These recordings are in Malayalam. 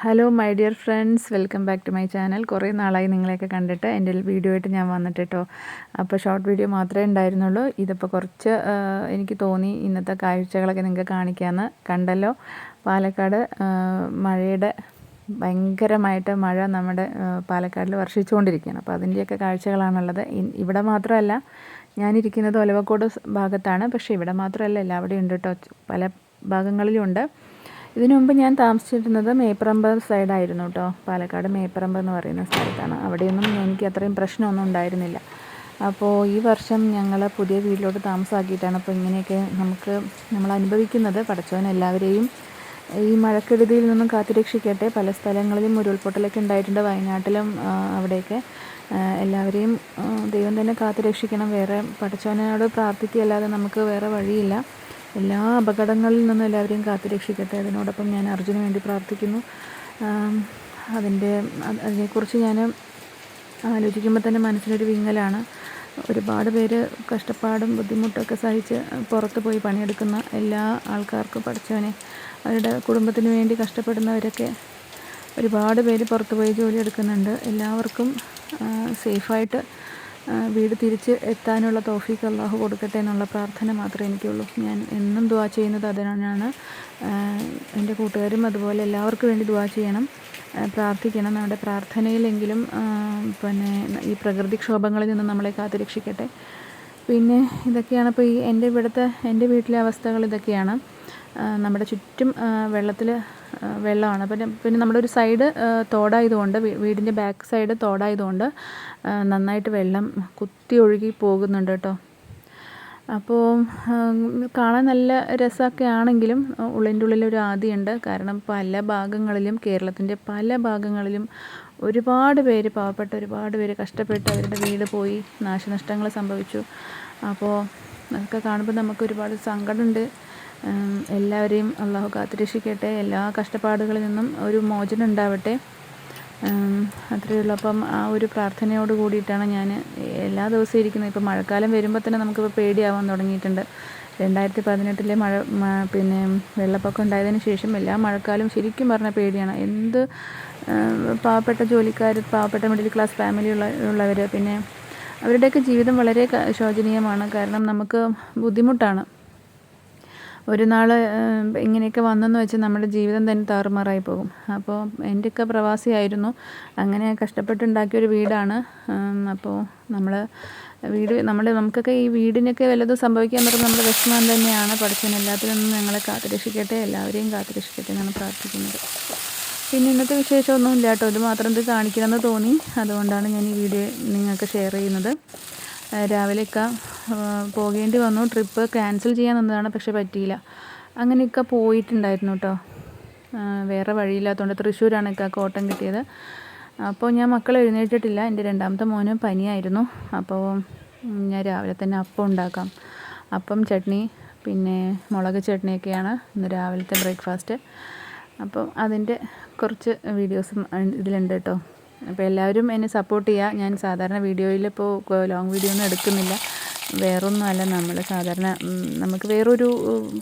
Hello my dear friends, welcome back to my channel. കുറേ നാളായി നിങ്ങളെയൊക്കെ കണ്ടിട്ട്. എൻ്റെ വീഡിയോ ആയിട്ട് ഞാൻ വന്നിട്ട് കേട്ടോ. അപ്പോൾ ഷോർട്ട് വീഡിയോ മാത്രമേ ഉണ്ടായിരുന്നുള്ളൂ. ഇതിപ്പോൾ കുറച്ച് എനിക്ക് തോന്നി ഇന്നത്തെ കാഴ്ചകളൊക്കെ നിങ്ങൾക്ക് കാണിക്കാമെന്ന്. കണ്ടല്ലോ, പാലക്കാട് മഴയുടെ ഭയങ്കരമായിട്ട് മഴ നമ്മുടെ പാലക്കാടിൽ വർഷിച്ചുകൊണ്ടിരിക്കുകയാണ്. അപ്പോൾ അതിൻ്റെയൊക്കെ കാഴ്ചകളാണുള്ളത്. ഇവിടെ മാത്രമല്ല, ഞാനിരിക്കുന്നത് ഒലവക്കോട് ഭാഗത്താണ്. പക്ഷേ ഇവിടെ മാത്രമല്ല, എല്ലാവിടെയും ഉണ്ട് കേട്ടോ, പല ഭാഗങ്ങളിലും ഉണ്ട്. ഇതിനു മുമ്പ് ഞാൻ താമസിച്ചിരുന്നത് മേപ്പറമ്പ് സൈഡായിരുന്നു കേട്ടോ. പാലക്കാട് മേപ്പറമ്പ് എന്ന് പറയുന്ന സ്ഥലത്താണ്. അവിടെയൊന്നും എനിക്ക് അത്രയും പ്രശ്നമൊന്നും ഉണ്ടായിരുന്നില്ല. അപ്പോൾ ഈ വർഷം ഞങ്ങൾ പുതിയ വീട്ടിലോട്ട് താമസമാക്കിയിട്ടാണ് അപ്പോൾ ഇങ്ങനെയൊക്കെ നമ്മൾ അനുഭവിക്കുന്നത്. പടച്ചവൻ എല്ലാവരെയും ഈ മഴക്കെടുതിയിൽ നിന്നും കാത്തുരക്ഷിക്കട്ടെ. പല സ്ഥലങ്ങളിലും ഉരുൾപൊട്ടലൊക്കെ ഉണ്ടായിട്ടുണ്ട്, വയനാട്ടിലും അവിടെയൊക്കെ. എല്ലാവരെയും ദൈവം തന്നെ കാത്തുരക്ഷിക്കണം. വേറെ പടച്ചവനോട് പ്രാർത്ഥിക്കുകയല്ലാതെ നമുക്ക് വേറെ വഴിയില്ല. എല്ലാ അപകടങ്ങളിൽ നിന്നും എല്ലാവരെയും കാത്തുരക്ഷിക്കട്ടെ. അതിനോടൊപ്പം ഞാൻ അർജുന് വേണ്ടി പ്രാർത്ഥിക്കുന്നു. അതിനെക്കുറിച്ച് ഞാൻ ആലോചിക്കുമ്പോൾ തന്നെ മനസ്സിനൊരു വിങ്ങലാണ്. ഒരുപാട് പേര് കഷ്ടപ്പാടും ബുദ്ധിമുട്ടൊക്കെ സഹിച്ച് പുറത്ത് പോയി പണിയെടുക്കുന്ന എല്ലാ ആൾക്കാർക്കും പഠിച്ചവനെ, അവരുടെ കുടുംബത്തിന് വേണ്ടി കഷ്ടപ്പെടുന്നവരൊക്കെ ഒരുപാട് പേര് പുറത്ത് പോയി ജോലി എടുക്കുന്നുണ്ട്. എല്ലാവർക്കും സേഫായിട്ട് വീട് തിരിച്ച് എത്താനുള്ള തൗഫീഖ് അല്ലാഹു കൊടുക്കട്ടെ എന്നുള്ള പ്രാർത്ഥന മാത്രമേ എനിക്കുള്ളൂ. ഞാൻ എന്നും ദുആ ചെയ്യുന്നത് അതിനാണ്. എൻ്റെ കൂട്ടുകാരും അതുപോലെ എല്ലാവർക്കും വേണ്ടി ദുആ ചെയ്യണം, പ്രാർത്ഥിക്കണം. നമ്മുടെ പ്രാർത്ഥനയിലെങ്കിലും ഈ പ്രകൃതിക്ഷോഭങ്ങളിൽ നിന്ന് നമ്മളെ കാത്തുരക്ഷിക്കട്ടെ. പിന്നെ ഇതൊക്കെയാണ് ഇപ്പോൾ എൻ്റെ വീട്ടിലെ അവസ്ഥകൾ ഇതൊക്കെയാണ്. നമ്മുടെ ചുറ്റും വെള്ളമാണ്. പിന്നെ നമ്മുടെ ഒരു സൈഡ് തോടായതുകൊണ്ട്, വീടിൻ്റെ ബാക്ക് സൈഡ് തോടായതുകൊണ്ട് നന്നായിട്ട് വെള്ളം കുത്തി ഒഴുകി പോകുന്നുണ്ട് കേട്ടോ. അപ്പോൾ കാണാൻ നല്ല രസമൊക്കെ ആണെങ്കിലും ഉള്ളിൻ്റെ ഉള്ളിലൊരു ആദിയുണ്ട്. കാരണം കേരളത്തിൻ്റെ പല ഭാഗങ്ങളിലും പാവപ്പെട്ട ഒരുപാട് പേര് കഷ്ടപ്പെട്ട് അവരുടെ വീട് പോയി, നാശനഷ്ടങ്ങൾ സംഭവിച്ചു. അപ്പോൾ അതൊക്കെ കാണുമ്പോൾ നമുക്ക് ഒരുപാട് സങ്കടമുണ്ട്. എല്ലാവരെയും അള്ളാഹു കാത്തുരക്ഷിക്കട്ടെ. എല്ലാ കഷ്ടപ്പാടുകളിൽ നിന്നും ഒരു മോചനം ഉണ്ടാവട്ടെ. അത്രയേ ഉള്ളൂ. അപ്പം ആ ഒരു പ്രാർത്ഥനയോട് കൂടിയിട്ടാണ് ഞാൻ എല്ലാ ദിവസവും ഇരിക്കുന്നത്. ഇപ്പോൾ മഴക്കാലം വരുമ്പോൾ തന്നെ നമുക്കിപ്പോൾ പേടിയാവാൻ തുടങ്ങിയിട്ടുണ്ട്. 2018 വെള്ളപ്പൊക്കം ഉണ്ടായതിന് ശേഷം എല്ലാ മഴക്കാലവും ശരിക്കും പറഞ്ഞാൽ പേടിയാണ്. പാവപ്പെട്ട ജോലിക്കാർ, പാവപ്പെട്ട മിഡിൽ ക്ലാസ് ഫാമിലി ഉള്ളവർ, പിന്നെ അവരുടെയൊക്കെ ജീവിതം വളരെ ശോചനീയമാണ്. കാരണം നമുക്ക് ബുദ്ധിമുട്ടാണ്. ഒരു നാൾ ഇങ്ങനെയൊക്കെ വന്നെന്ന് വെച്ച് നമ്മുടെ ജീവിതം തന്നെ താറുമാറായി പോകും. അപ്പോൾ എൻ്റെയൊക്കെ പ്രവാസിയായിരുന്നു. അങ്ങനെ കഷ്ടപ്പെട്ടുണ്ടാക്കിയൊരു വീടാണ്. അപ്പോൾ നമുക്കൊക്കെ ഈ വീടിനൊക്കെ വല്ലതും സംഭവിക്കാൻ പറഞ്ഞാൽ നമ്മുടെ വിഷമം തന്നെയാണ്. പഠിച്ചവൻ എല്ലാത്തിൽ നിന്നും ഞങ്ങളെ കാത്തുരക്ഷിക്കട്ടെ, എല്ലാവരെയും കാത്തുരക്ഷിക്കട്ടെ എന്നാണ് പ്രാർത്ഥിക്കുന്നത്. പിന്നെ ഇന്നത്തെ വിശേഷമൊന്നുമില്ല കേട്ടോ. ഇത് മാത്രം കാണിക്കണമെന്ന് തോന്നി, അതുകൊണ്ടാണ് ഞാൻ ഈ വീഡിയോ നിങ്ങൾക്ക് ഷെയർ ചെയ്യുന്നത്. രാവിലെയൊക്കെ പോകേണ്ടി വന്നു. ട്രിപ്പ് ക്യാൻസൽ ചെയ്യാൻ നിന്നതാണ്, പക്ഷെ പറ്റിയില്ല. അങ്ങനെയൊക്കെ പോയിട്ടുണ്ടായിരുന്നു കേട്ടോ. വേറെ വഴിയില്ലാത്തതുകൊണ്ട് തൃശ്ശൂരാണ് ഓട്ടം കിട്ടിയത്. അപ്പോൾ ഞാൻ മക്കളെ എഴുന്നേറ്റിട്ടില്ല. എൻ്റെ രണ്ടാമത്തെ മോന് പനിയായിരുന്നു. അപ്പോൾ ഞാൻ രാവിലെ തന്നെ അപ്പം ഉണ്ടാക്കാം. അപ്പം, ചട്നി, പിന്നെ മുളക് ചട്നിയൊക്കെയാണ് ഇന്ന് രാവിലത്തെ ബ്രേക്ക്ഫാസ്റ്റ്. അപ്പം അതിൻ്റെ കുറച്ച് വീഡിയോസും ഇതിലുണ്ട് കേട്ടോ. അപ്പോൾ എല്ലാവരും എന്നെ സപ്പോർട്ട് ചെയ്യുക. ഞാൻ സാധാരണ വീഡിയോയിൽ ലോങ് വീഡിയോ ഒന്നും എടുക്കുന്നില്ല. വേറൊന്നുമല്ല, നമ്മൾ സാധാരണ നമുക്ക് വേറൊരു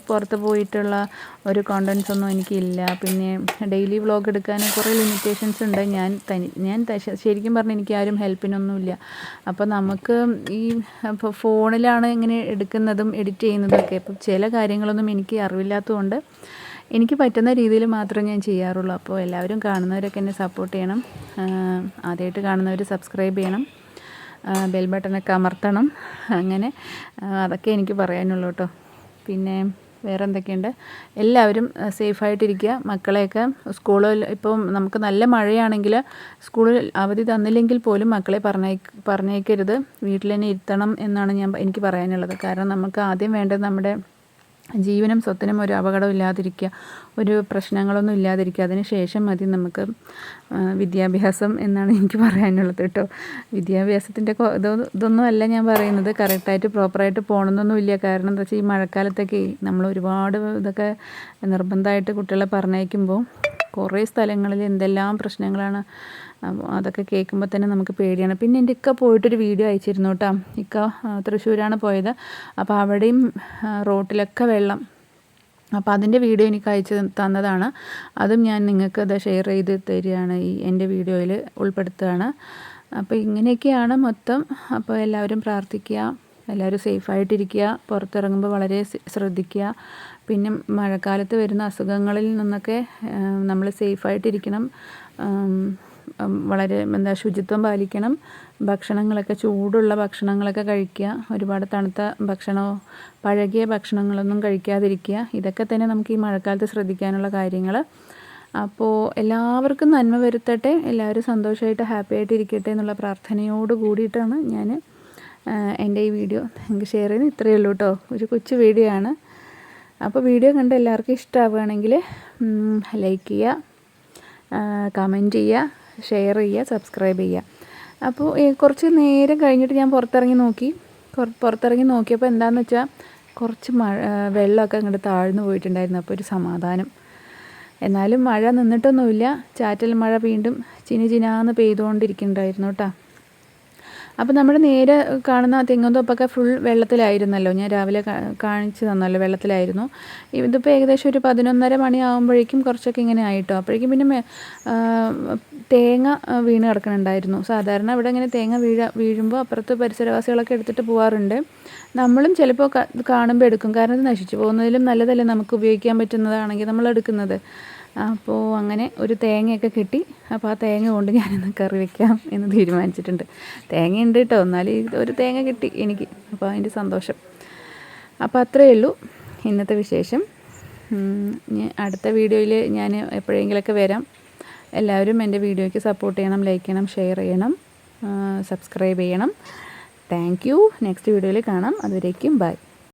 പുറത്ത് പോയിട്ടുള്ള ഒരു കോണ്ടൻസ് ഒന്നും എനിക്കില്ല. പിന്നെ ഡെയിലി വ്ളോഗ് എടുക്കാൻ കുറേ ലിമിറ്റേഷൻസ് ഉണ്ട്. ഞാൻ ശരിക്കും പറഞ്ഞാൽ എനിക്ക് ആരും ഹെൽപ്പിനൊന്നുമില്ല. അപ്പോൾ നമുക്ക് ഇപ്പോൾ ഫോണിലാണ് ഇങ്ങനെ എടുക്കുന്നതും എഡിറ്റ് ചെയ്യുന്നതൊക്കെ. അപ്പോൾ ചില കാര്യങ്ങളൊന്നും എനിക്ക് അറിവില്ലാത്തതുകൊണ്ട് എനിക്ക് പറ്റുന്ന രീതിയിൽ മാത്രമേ ഞാൻ ചെയ്യാറുള്ളൂ. അപ്പോൾ എല്ലാവരും കാണുന്നവരൊക്കെ എന്നെ സപ്പോർട്ട് ചെയ്യണം. ആദ്യമായിട്ട് കാണുന്നവർ സബ്സ്ക്രൈബ് ചെയ്യണം, ബെൽ ബട്ടണൊക്കെ അമർത്തണം. അങ്ങനെ അതൊക്കെ എനിക്ക് പറയാനുള്ളൂ കേട്ടോ. പിന്നെ വേറെ എന്തൊക്കെയുണ്ട്? എല്ലാവരും സേഫായിട്ടിരിക്കുക. മക്കളെയൊക്കെ സ്കൂളിൽ ഇപ്പം നമുക്ക് നല്ല മഴയാണെങ്കിൽ സ്കൂളിൽ അവധി തന്നില്ലെങ്കിൽ പോലും മക്കളെ പറഞ്ഞേക്കരുത്, വീട്ടിൽ തന്നെ ഇരുത്തണം എന്നാണ് എനിക്ക് പറയാനുള്ളത്. കാരണം നമുക്ക് ആദ്യം വേണ്ടത് നമ്മുടെ ജീവനും സ്വത്തിനും ഒരു അപകടം ഇല്ലാതിരിക്കുക, ഒരു പ്രശ്നങ്ങളൊന്നും ഇല്ലാതിരിക്കുക. അതിന് ശേഷം മതി നമുക്ക് വിദ്യാഭ്യാസം എന്നാണ് എനിക്ക് പറയാനുള്ളത് കേട്ടോ. വിദ്യാഭ്യാസത്തിൻ്റെ ഇതൊന്നും അല്ല ഞാൻ പറയുന്നത്. കറക്റ്റായിട്ട് പ്രോപ്പറായിട്ട് പോകണമെന്നൊന്നുമില്ല. കാരണം എന്താ വെച്ചാൽ ഈ മഴക്കാലത്തൊക്കെ നമ്മൾ ഒരുപാട് ഇതൊക്കെ നിർബന്ധമായിട്ട് കുട്ടികളെ പറഞ്ഞയക്കുമ്പോൾ കുറേ സ്ഥലങ്ങളിൽ എന്തെല്ലാം പ്രശ്നങ്ങളാണ്. അതൊക്കെ കേൾക്കുമ്പോൾ തന്നെ നമുക്ക് പേടിയാണ്. പിന്നെ എൻ്റെ ഇക്ക പോയിട്ടൊരു വീഡിയോ അയച്ചിരുന്നു കേട്ടോ. ഇക്ക തൃശ്ശൂരാണ് പോയത്. അപ്പോൾ അവിടെയും റോട്ടിലൊക്കെ വെള്ളം. അപ്പോൾ അതിൻ്റെ വീഡിയോ എനിക്ക് അയച്ച് തന്നതാണ്. അതും ഞാൻ നിങ്ങൾക്ക് അത് ഷെയർ ചെയ്ത് തരികയാണ്, എൻ്റെ വീഡിയോയിൽ ഉൾപ്പെടുത്തുകയാണ്. അപ്പോൾ ഇങ്ങനെയൊക്കെയാണ് മൊത്തം. അപ്പോൾ എല്ലാവരും പ്രാർത്ഥിക്കുക, എല്ലാവരും സേഫായിട്ടിരിക്കുക, പുറത്തിറങ്ങുമ്പോൾ വളരെ ശ്രദ്ധിക്കുക. പിന്നെ മഴക്കാലത്ത് വരുന്ന അസുഖങ്ങളിൽ നിന്നൊക്കെ നമ്മൾ സേഫായിട്ടിരിക്കണം. വളരെ ശുചിത്വം പാലിക്കണം. ഭക്ഷണങ്ങളൊക്കെ ചൂടുള്ള ഭക്ഷണങ്ങളൊക്കെ കഴിക്കുക. ഒരുപാട് തണുത്ത ഭക്ഷണമോ പഴകിയ ഭക്ഷണങ്ങളൊന്നും കഴിക്കാതിരിക്കുക. ഇതൊക്കെ തന്നെ നമുക്ക് ഈ മഴക്കാലത്ത് ശ്രദ്ധിക്കാനുള്ള കാര്യങ്ങൾ. അപ്പോൾ എല്ലാവർക്കും നന്മ വരുത്തട്ടെ, എല്ലാവരും സന്തോഷമായിട്ട് ഹാപ്പി ആയിട്ട് ഇരിക്കട്ടെ എന്നുള്ള പ്രാർത്ഥനയോട് കൂടിയിട്ടാണ് ഞാൻ എൻ്റെ ഈ വീഡിയോ നിങ്ങൾക്ക് ഷെയർ ചെയ്യുന്നത്. ഇത്രയേ ഉള്ളൂ കേട്ടോ, ഒരു കൊച്ചു വീഡിയോ ആണ്. അപ്പോൾ വീഡിയോ കണ്ട് എല്ലാവർക്കും ഇഷ്ടമാവുകയാണെങ്കിൽ ലൈക്ക് ചെയ്യുക, കമൻറ്റ് ചെയ്യുക, ഷെയർ ചെയ്യുക, സബ്സ്ക്രൈബ് ചെയ്യുക. അപ്പോൾ കുറച്ച് നേരം കഴിഞ്ഞിട്ട് ഞാൻ പുറത്തിറങ്ങി നോക്കിയപ്പോൾ എന്താണെന്ന് വെച്ചാൽ കുറച്ച് വെള്ളമൊക്കെ അങ്ങോട്ട് താഴ്ന്നു പോയിട്ടുണ്ടായിരുന്നു. അപ്പോൾ ഒരു സമാധാനം. എന്നാലും മഴ നിന്നിട്ടൊന്നുമില്ല, ചാറ്റൽ മഴ വീണ്ടും ചിനാന്ന് പെയ്തുകൊണ്ടിരിക്കുന്നുണ്ടായിരുന്നു കേട്ടോ. അപ്പോൾ നമ്മൾ നേരെ കാണുന്ന തെങ്ങുംതൊപ്പൊക്കെ ഫുൾ വെള്ളത്തിലായിരുന്നല്ലോ, ഞാൻ രാവിലെ കാണിച്ചു തന്നല്ലോ, വെള്ളത്തിലായിരുന്നു. ഇതിപ്പോൾ ഏകദേശം ഒരു 11:30 മണിയാകുമ്പോഴേക്കും കുറച്ചൊക്കെ ഇങ്ങനെ ആയിട്ടോ. അപ്പോഴേക്കും പിന്നെ തേങ്ങ വീണ് കിടക്കുന്നുണ്ടായിരുന്നു. സാധാരണ ഇവിടെ ഇങ്ങനെ തേങ്ങ വീഴുമ്പോൾ അപ്പുറത്ത് പരിസരവാസികളൊക്കെ എടുത്തിട്ട് പോകാറുണ്ട്. നമ്മളും ചിലപ്പോൾ കാണുമ്പോൾ എടുക്കും, കാരണം ഇത് നശിച്ചു പോകുന്നതിലും നല്ലതല്ലേ നമുക്ക് ഉപയോഗിക്കാൻ പറ്റുന്നതാണെങ്കിൽ നമ്മൾ എടുക്കുന്നത്. അപ്പോൾ അങ്ങനെ ഒരു തേങ്ങയൊക്കെ കിട്ടി. അപ്പോൾ ആ തേങ്ങ കൊണ്ട് ഞാനിന്ന് കറി വെക്കാം എന്ന് തീരുമാനിച്ചിട്ടുണ്ട്. തേങ്ങയുണ്ട് കേട്ടോ, എന്നാലും ഒരു തേങ്ങ കിട്ടി എനിക്ക്, അപ്പോൾ അതിൻ്റെ സന്തോഷം. അപ്പോൾ അത്രയേ ഉള്ളൂ ഇന്നത്തെ വിശേഷം. അടുത്ത വീഡിയോയിൽ ഞാൻ എപ്പോഴെങ്കിലുമൊക്കെ വരാം. എല്ലാവരും എൻ്റെ വീഡിയോയ്ക്ക് സപ്പോർട്ട് ചെയ്യണം, ലൈക്ക് ചെയ്യണം, ഷെയർ ചെയ്യണം, സബ്സ്ക്രൈബ് ചെയ്യണം. Thank you. നെക്സ്റ്റ് വീഡിയോയിൽ കാണാം. അതുവരേക്കും ബൈ.